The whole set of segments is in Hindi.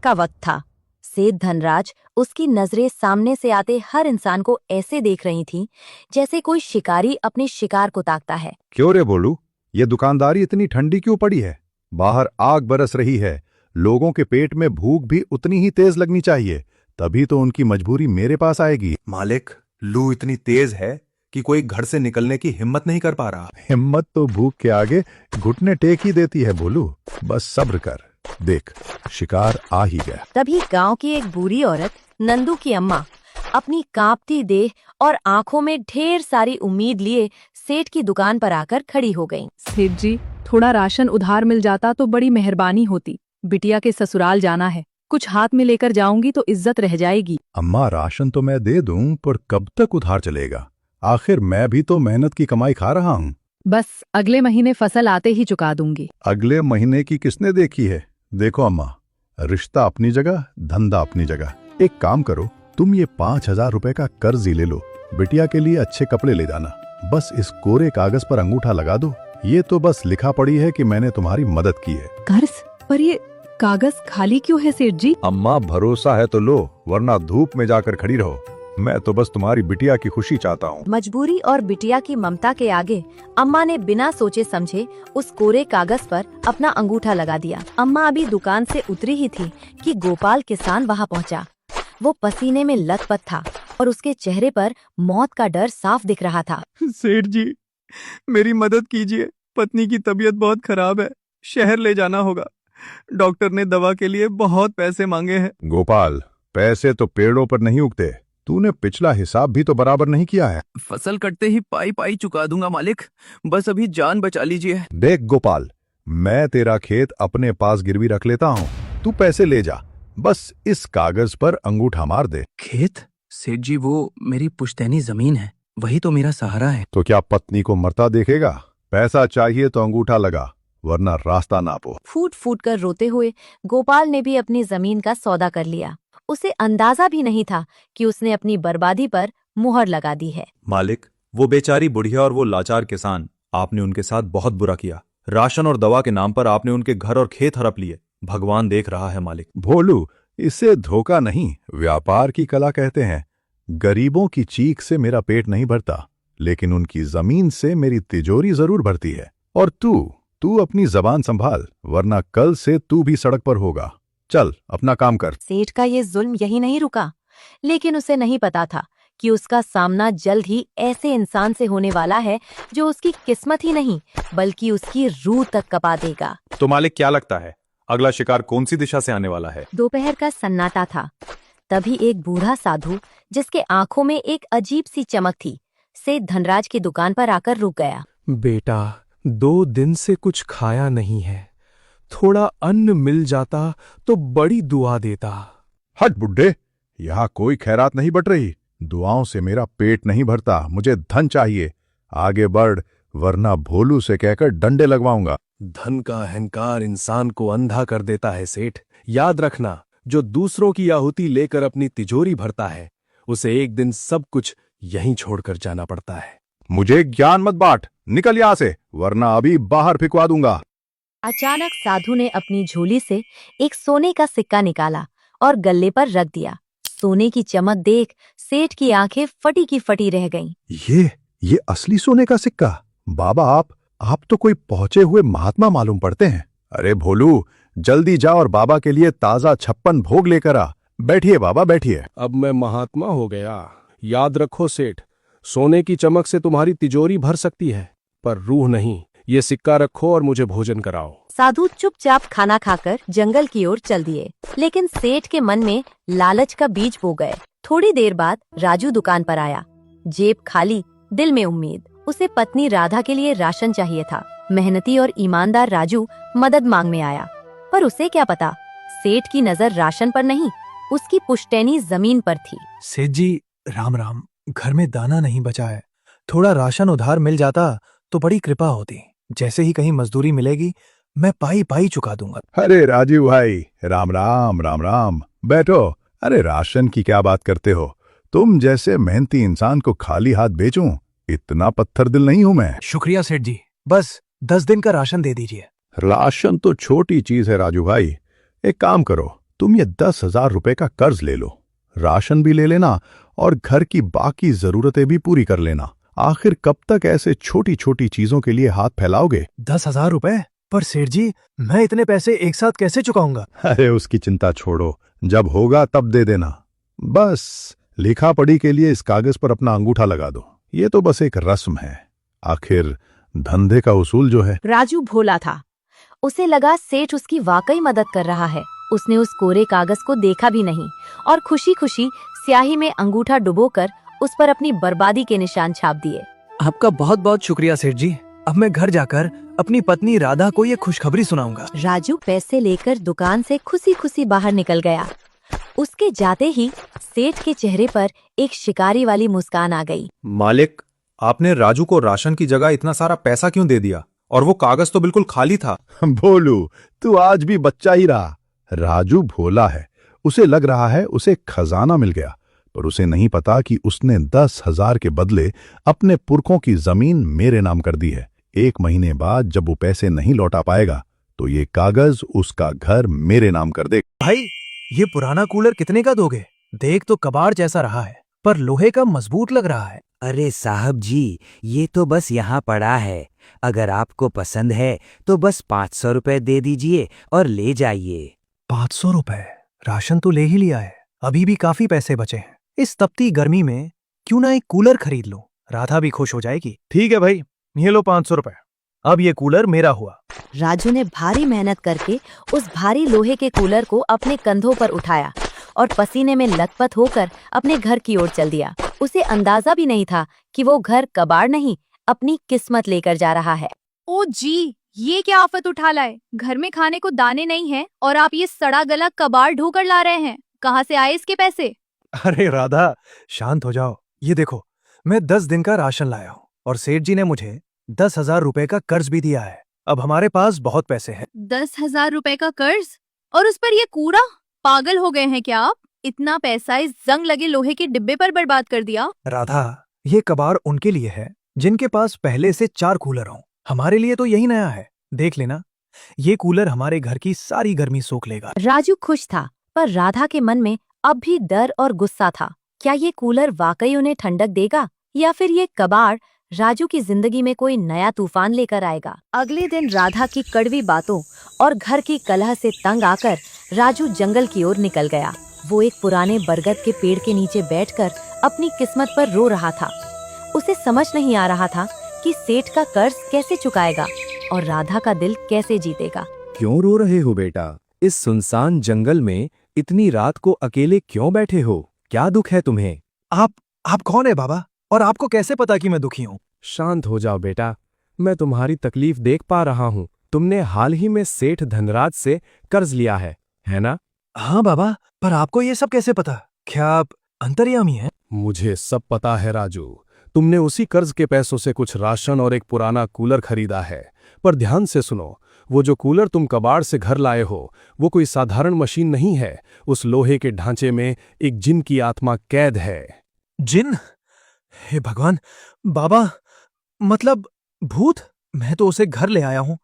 का वक्त था। सेठ धनराज उसकी नजरें सामने से आते हर इंसान को ऐसे देख रही थीं जैसे कोई शिकारी अपने शिकार को ताकता है। क्यों रे बोलू, ये दुकानदारी इतनी ठंडी क्यों पड़ी है? बाहर आग बरस रही है, लोगों के पेट में भूख भी उतनी ही तेज लगनी चाहिए, तभी तो उनकी मजबूरी मेरे पास आएगी। मालिक, लू इतनी तेज है कि कोई घर से निकलने की हिम्मत नहीं कर पा रहा। हिम्मत तो भूख के आगे घुटने टेक ही देती है बोलू, बस सब्र कर, देख शिकार आ ही गया। तभी गांव की एक बूढ़ी औरत नंदू की अम्मा अपनी कांपती देह और आंखों में ढेर सारी उम्मीद लिए सेठ की दुकान पर आकर खड़ी हो गईं। सेठ जी, थोड़ा राशन उधार मिल जाता तो बड़ी मेहरबानी होती। बिटिया के ससुराल जाना है, कुछ हाथ में लेकर जाऊंगी तो इज्जत रह जाएगी। अम्मा, राशन तो मैं दे दूं, पर कब तक उधार चलेगा? आखिर मैं भी तो मेहनत की कमाई खा रहा हूँ। बस अगले महीने फसल आते ही चुका दूंगी। अगले महीने की किसने देखी है? देखो अम्मा, रिश्ता अपनी जगह, धंधा अपनी जगह। एक काम करो, तुम ये 5,000 रुपए का कर्ज ही ले लो, बिटिया के लिए अच्छे कपड़े ले जाना। बस इस कोरे कागज पर अंगूठा लगा दो, ये तो बस लिखा पड़ी है कि मैंने तुम्हारी मदद की है। कर्ज पर ये कागज खाली क्यों है सेठ जी? अम्मा, भरोसा है तो लो, वरना धूप में जाकर खड़ी रहो। मैं तो बस तुम्हारी बिटिया की खुशी चाहता हूँ। मजबूरी और बिटिया की ममता के आगे अम्मा ने बिना सोचे समझे उस कोरे कागज पर अपना अंगूठा लगा दिया। अम्मा अभी दुकान से उतरी ही थी कि गोपाल किसान वहाँ पहुँचा। वो पसीने में लथपथ था और उसके चेहरे पर मौत का डर साफ दिख रहा था। सेठ जी, मेरी मदद कीजिए, पत्नी की तबीयत बहुत खराब है, शहर ले जाना होगा। डॉक्टर ने दवा के लिए बहुत पैसे मांगे हैं। गोपाल, पैसे तो पेड़ों पर नहीं उगते, तूने पिछला हिसाब भी तो बराबर नहीं किया है। फसल कटते ही पाई पाई चुका दूंगा मालिक, बस अभी जान बचा लीजिए। देख गोपाल, मैं तेरा खेत अपने पास गिरवी रख लेता हूँ, तू पैसे ले जा, बस इस कागज पर अंगूठा मार दे। खेत? सेठ जी, वो मेरी पुश्तैनी जमीन है, वही तो मेरा सहारा है। तो क्या पत्नी को मरता देखेगा? पैसा चाहिए तो अंगूठा लगा, वरना रास्ता नापो। फूट फूट कर रोते हुए गोपाल ने भी अपनी जमीन का सौदा कर लिया। उसे अंदाजा भी नहीं था कि उसने अपनी बर्बादी पर मुहर लगा दी है। मालिक, वो बेचारी बुढ़िया और वो लाचार किसान, आपने उनके साथ बहुत बुरा किया। राशन और दवा के नाम पर आपने उनके घर और खेत हड़प लिए। भगवान देख रहा है मालिक। भोलू, इसे धोखा नहीं, व्यापार की कला कहते हैं। गरीबों की चीख से मेरा पेट नहीं भरता, लेकिन उनकी जमीन से मेरी तिजोरी जरूर भरती है। और तू अपनी जबान संभाल, वरना कल से तू भी सड़क पर होगा। चल अपना काम कर। सेठ का ये जुल्म यही नहीं रुका, लेकिन उसे नहीं पता था कि उसका सामना जल्द ही ऐसे इंसान से होने वाला है जो उसकी किस्मत ही नहीं बल्कि उसकी रूह तक कपा देगा। तो मालिक, क्या लगता है अगला शिकार कौन सी दिशा से आने वाला है? दोपहर का सन्नाटा था। तभी एक बूढ़ा साधु, जिसके आंखों में एक अजीब सी चमक थी, सेठ धनराज की दुकान पर आकर रुक गया। बेटा, 2 दिन से कुछ खाया नहीं है, थोड़ा अन्न मिल जाता तो बड़ी दुआ देता। हट बुड्ढे, यहाँ कोई खैरात नहीं बट रही। दुआओं से मेरा पेट नहीं भरता, मुझे धन चाहिए। आगे बढ़, वरना भोलू से कहकर डंडे लगवाऊंगा। धन का अहंकार इंसान को अंधा कर देता है सेठ। याद रखना, जो दूसरों की आहुति लेकर अपनी तिजोरी भरता है, उसे एक दिन सब कुछ यहीं छोड़कर जाना पड़ता है। मुझे ज्ञान मत बांट, निकल यहाँ से, वरना अभी बाहर फिकवा दूंगा। अचानक साधु ने अपनी झोली से एक सोने का सिक्का निकाला और गल्ले पर रख दिया। सोने की चमक देख सेठ की आंखें फटी की फटी रह गईं। ये असली सोने का सिक्का? बाबा, आप तो कोई पहुंचे हुए महात्मा मालूम पड़ते हैं। अरे भोलू, जल्दी जा और बाबा के लिए ताजा 56 भोग लेकर आ। बैठिए बाबा, बैठिए। अब मैं महात्मा हो गया। याद रखो सेठ, सोने की चमक से तुम्हारी तिजोरी भर सकती है, पर रूह नहीं। ये सिक्का रखो और मुझे भोजन कराओ। साधु चुपचाप खाना खाकर जंगल की ओर चल दिए, लेकिन सेठ के मन में लालच का बीज बो गए। थोड़ी देर बाद राजू दुकान पर आया, जेब खाली, दिल में उम्मीद। उसे पत्नी राधा के लिए राशन चाहिए था। मेहनती और ईमानदार राजू मदद मांगने आया, पर उसे क्या पता, सेठ की नजर राशन पर नहीं, उसकी पुश्तैनी जमीन पर थी। सेठ जी, राम राम। घर में दाना नहीं बचा है, थोड़ा राशन उधार मिल जाता तो बड़ी कृपा होती। जैसे ही कहीं मजदूरी मिलेगी, मैं पाई पाई चुका दूंगा। अरे राजीव भाई, राम राम राम राम, बैठो। अरे राशन की क्या बात करते हो? तुम जैसे मेहनती इंसान को खाली हाथ बेचूं, इतना पत्थर दिल नहीं हूं मैं। शुक्रिया सेठ जी, बस 10 दिन का राशन दे दीजिए। राशन तो छोटी चीज है राजू भाई। एक काम करो, तुम ये 10,000 रुपए का कर्ज ले लो, राशन भी ले लेना और घर की बाकी जरूरतें भी पूरी कर लेना। आखिर कब तक ऐसे छोटी छोटी चीजों के लिए हाथ फैलाओगे? 10,000 रुपए? पर सेठ जी, मैं इतने पैसे एक साथ कैसे चुकाऊंगा? अरे उसकी चिंता छोड़ो, जब होगा तब दे देना। बस लिखा पढ़ी के लिए इस कागज पर अपना अंगूठा लगा दो। ये तो बस एक रस्म है, आखिर धंधे का उसूल जो है। राजू भोला था। उसे लगा सेठ उसकी वाकई मदद कर रहा है। उसने उस कोरे कागज को देखा भी नहीं और खुशी खुशी स्याही में अंगूठा डुबोकर उस पर अपनी बर्बादी के निशान छाप दिए। आपका बहुत बहुत शुक्रिया सेठ जी। अब मैं घर जाकर अपनी पत्नी राधा को ये खुशखबरी सुनाऊंगा। राजू पैसे लेकर दुकान से खुशी खुशी बाहर निकल गया। उसके जाते ही सेठ के चेहरे पर एक शिकारी वाली मुस्कान आ गई। मालिक, आपने राजू को राशन की जगह इतना सारा पैसा क्यों दे दिया? और वो कागज तो बिल्कुल खाली था। भोलू, तू आज भी बच्चा ही रहा। राजू भोला है, उसे लग रहा है उसे खजाना मिल गया, पर उसे नहीं पता कि उसने 10,000 के बदले अपने पुरखों की जमीन मेरे नाम कर दी है। 1 महीने बाद जब वो पैसे नहीं लौटा पाएगा तो ये कागज उसका घर मेरे नाम कर दे। भाई, ये पुराना कूलर कितने का दोगे? देख तो कबाड़ जैसा रहा है, पर लोहे का मजबूत लग रहा है। अरे साहब जी, ये तो बस यहाँ पड़ा है। अगर आपको पसंद है तो बस 500 रुपए दे दीजिए और ले जाइए। 500 रुपए? राशन तो ले ही लिया है, अभी भी काफी पैसे बचे हैं। इस तपती गर्मी में क्यों ना एक कूलर खरीद लो, राधा भी खुश हो जाएगी। ठीक है भाई, ये लो 500 रुपए। अब ये कूलर मेरा हुआ। राजू ने भारी मेहनत करके उस भारी लोहे के कूलर को अपने कंधों पर उठाया और पसीने में लथपथ होकर अपने घर की ओर चल दिया। उसे अंदाजा भी नहीं था कि वो घर कबाड़ नहीं, अपनी किस्मत लेकर जा रहा है। ओ जी, ये क्या आफत उठा लाए? घर में खाने को दाने नहीं हैं और आप ये सड़ा गला कबाड़ ढोकर ला रहे हैं। कहाँ से आए इसके पैसे? अरे राधा, शांत हो जाओ। ये देखो, मैं 10 दिन का राशन लाया हूँ और सेठ जी ने मुझे 10,000 रुपए का कर्ज भी दिया है। अब हमारे पास बहुत पैसे हैं। 10,000 रुपए का कर्ज और उस पर ये कूड़ा? पागल हो गए हैं क्या आप? इतना पैसा इस जंग लगे लोहे के डिब्बे पर बर्बाद कर दिया। राधा, ये कबाड़ उनके लिए है जिनके पास पहले से 4 कूलर हों। हमारे लिए तो यही नया है। देख लेना, ये कूलर हमारे घर की सारी गर्मी सोख लेगा। राजू खुश था, पर राधा के मन में अब भी डर और गुस्सा था। क्या ये कूलर वाकई उन्हें ठंडक देगा या फिर ये कबाड़ राजू की जिंदगी में कोई नया तूफान लेकर आएगा? अगले दिन राधा की कड़वी बातों और घर की कलह से तंग आकर राजू जंगल की ओर निकल गया। वो एक पुराने बरगद के पेड़ के नीचे बैठकर अपनी किस्मत पर रो रहा था। उसे समझ नहीं आ रहा था कि सेठ का कर्ज कैसे चुकाएगा और राधा का दिल कैसे जीतेगा। क्यों रो रहे हो बेटा? इस सुनसान जंगल में इतनी रात को अकेले क्यों बैठे हो? क्या दुख है तुम्हें? आप कौन है बाबा, और आपको कैसे पता कि मैं दुखी हूँ? शांत हो जाओ बेटा, मैं तुम्हारी तकलीफ देख पा रहा हूँ। तुमने हाल ही में सेठ धनराज से कर्ज लिया है ना? हाँ बाबा, पर आपको ये सब कैसे पता? क्या आप अंतर्यामी हैं? मुझे सब पता है राजू। तुमने उसी कर्ज के पैसों से कुछ राशन और एक पुराना कूलर खरीदा है। पर ध्यान से सुनो, वो जो कूलर तुम कबाड़ से घर लाए हो, वो कोई साधारण मशीन नहीं है। उस लोहे के ढांचे में एक जिन की आत्मा कैद है। जिन? हे भगवान! बाबा, मतलब भूत? मैं तो उसे घर ले आया हूँ।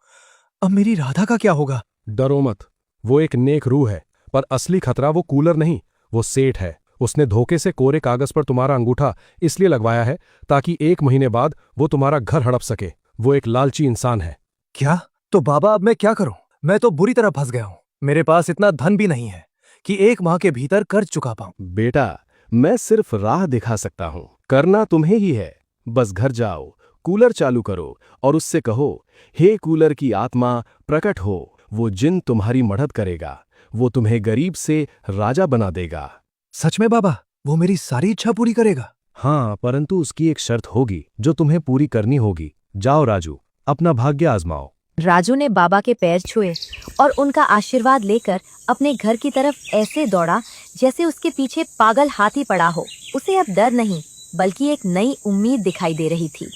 अब मेरी राधा का क्या होगा? डरो मत, वो एक नेक रूह है, पर असली खतरा वो कूलर नहीं, वो सेठ है। उसने धोखे से कोरे कागज पर तुम्हारा अंगूठा इसलिए लगवाया है ताकि 1 महीने बाद वो तुम्हारा घर हड़प सके। वो एक लालची इंसान है। क्या? तो बाबा, अब मैं क्या करूं? मैं तो बुरी तरह फंस गया हूं। मेरे पास इतना धन भी नहीं है कि 1 माह के भीतर कर्ज चुका पाऊं। बेटा, मैं सिर्फ राह दिखा सकता हूं, करना तुम्हें ही है। बस घर जाओ, कूलर चालू करो और उससे कहो, हे कूलर की आत्मा प्रकट हो। वो जिन तुम्हारी मदद करेगा, वो तुम्हें गरीब से राजा बना देगा। सच में बाबा? वो मेरी सारी इच्छा पूरी करेगा? हाँ, परंतु उसकी एक शर्त होगी जो तुम्हें पूरी करनी होगी। जाओ राजू, अपना भाग्य आजमाओ। राजू ने बाबा के पैर छुए और उनका आशीर्वाद लेकर अपने घर की तरफ ऐसे दौड़ा जैसे उसके पीछे पागल हाथी पड़ा हो। उसे अब डर नहीं, बल्कि एक नई उम्मीद दिखाई दे रही थी।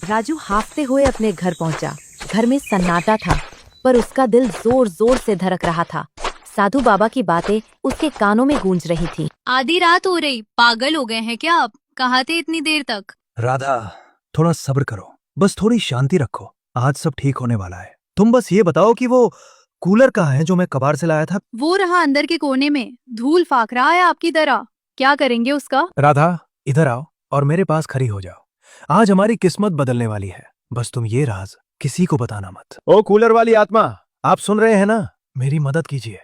राजू हांफते हुए अपने घर पहुंचा। घर में सन्नाटा था, पर उसका दिल जोर जोर से धड़क रहा था। साधु बाबा की बातें उसके कानों में गूंज रही थी। आधी रात हो रही, पागल हो गए हैं क्या आप? कहाँ थे इतनी देर तक? राधा, थोड़ा सब्र करो, बस थोड़ी शांति रखो। आज सब ठीक होने वाला है। तुम बस ये बताओ कि वो कूलर कहाँ है जो मैं कबाड़ से लाया था? वो रहा अंदर के कोने में, धूल फाक रहा है आपकी तरह। क्या करेंगे उसका? राधा, इधर आओ और मेरे पास खड़ी हो जाओ। आज हमारी किस्मत बदलने वाली है। बस तुम ये राज किसी को बताना मत। ओ कूलर वाली आत्मा, आप सुन रहे हैं ना? मेरी मदद कीजिए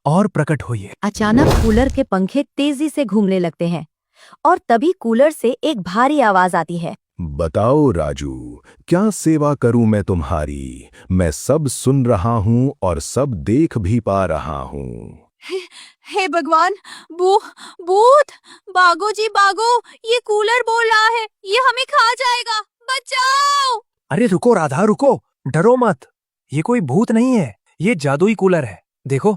और प्रकट होइए। अचानक कूलर के पंखे तेजी से घूमने लगते हैं और तभी कूलर से एक भारी आवाज आती है। बताओ राजू, क्या सेवा करूं मैं तुम्हारी? मैं सब सुन रहा हूं और सब देख भी पा रहा हूं। हे भगवान, भूत, भागो जी भागो, ये कूलर बोल रहा है, ये हमें खा जाएगा, बचाओ। अरे रुको राधा, रुको, डरो मत। ये कोई भूत नहीं है, ये जादुई कूलर है। देखो,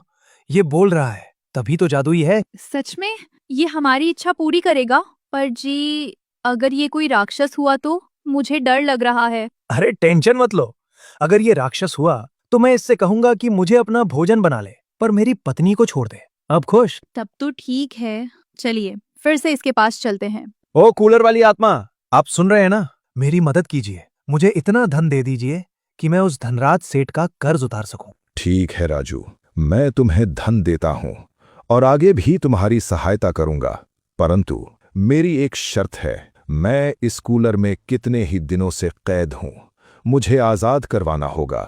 ये बोल रहा है, तभी तो जादुई है। सच में ये हमारी इच्छा पूरी करेगा? पर जी, अगर ये कोई राक्षस हुआ तो मुझे डर लग रहा है। अरे टेंशन मत लो, अगर ये राक्षस हुआ तो मैं इससे कहूंगा कि मुझे अपना भोजन बना ले, पर मेरी पत्नी को छोड़ दे। अब खुश? तब तो ठीक है, चलिए फिर से इसके पास चलते हैं। ओ कूलर वाली आत्मा, आप सुन रहे हैं ना? मेरी मदद कीजिए, मुझे इतना धन दे दीजिए कि मैं उस धनराज सेठ का कर्ज उतार सकूं। ठीक है राजू, मैं तुम्हें धन देता हूं और आगे भी तुम्हारी सहायता करूंगा, परंतु मेरी एक शर्त है। मैं इस कूलर में कितने ही दिनों से कैद हूं, मुझे आजाद करवाना होगा।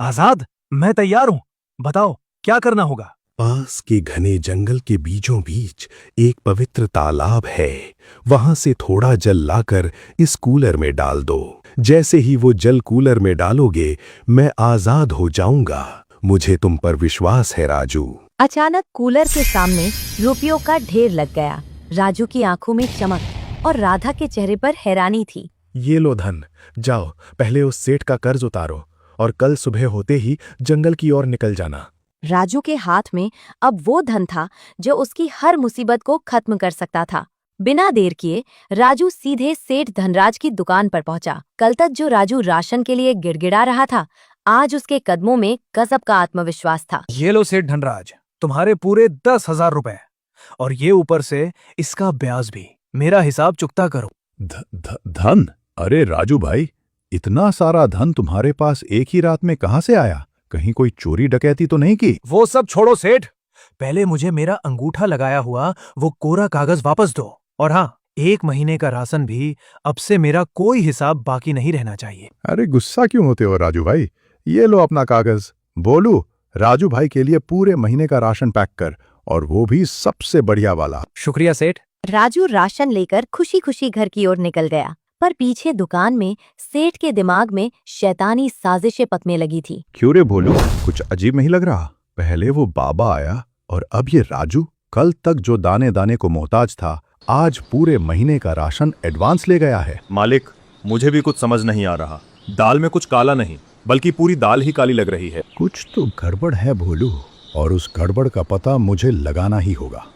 आजाद? मैं तैयार हूं, बताओ क्या करना होगा? पास के घने जंगल के बीचों बीच एक पवित्र तालाब है, वहां से थोड़ा जल लाकर इस कूलर में डाल दो। जैसे ही वो जल कूलर में डालोगे, मैं आजाद हो जाऊंगा। मुझे तुम पर विश्वास है राजू। अचानक कूलर के सामने रुपयों का ढेर लग गया। राजू की आंखों में चमक और राधा के चेहरे पर हैरानी थी। ये लो धन, जाओ पहले उस सेठ का कर्ज उतारो और कल सुबह होते ही जंगल की ओर निकल जाना। राजू के हाथ में अब वो धन था जो उसकी हर मुसीबत को खत्म कर सकता था। बिना देर किए राजू सीधे सेठ धनराज की दुकान पर पहुंचा। कल तक जो राजू राशन के लिए गिड़गिड़ा रहा था, आज उसके कदमों में गजब का आत्मविश्वास था। ये लो सेठ धनराज, तुम्हारे पूरे 10,000 रुपए, और ये ऊपर से इसका ब्याज भी। मेरा हिसाब चुकता करो। धन? अरे राजू भाई, इतना सारा धन तुम्हारे पास एक ही रात में कहां से आया? कहीं कोई चोरी डकैती तो नहीं की? वो सब छोड़ो सेठ, पहले मुझे मेरा अंगूठा लगाया हुआ वो कोरा कागज वापस दो। और हाँ, 1 महीने का राशन भी अब से मेरा कोई हिसाब बाकी नहीं रहना चाहिए। अरे गुस्सा क्यों होते हो राजू भाई? ये लो अपना कागज। बोलू, राजू भाई के लिए पूरे महीने का राशन पैक कर, और वो भी सबसे बढ़िया वाला। शुक्रिया सेठ। राजू राशन लेकर खुशी खुशी घर की ओर निकल गया, पर पीछे दुकान में सेठ के दिमाग में शैतानी साजिशें पकने लगी थी। क्यों रे बोलू, कुछ अजीब नहीं लग रहा? पहले वो बाबा आया और अब ये राजू। कल तक जो दाने दाने को मोहताज था, आज पूरे महीने का राशन एडवांस ले गया है। मालिक, मुझे भी कुछ समझ नहीं आ रहा। दाल में कुछ काला नहीं, बल्कि पूरी दाल ही काली लग रही है। कुछ तो गड़बड़ है भोलू, और उस गड़बड़ का पता मुझे लगाना ही होगा।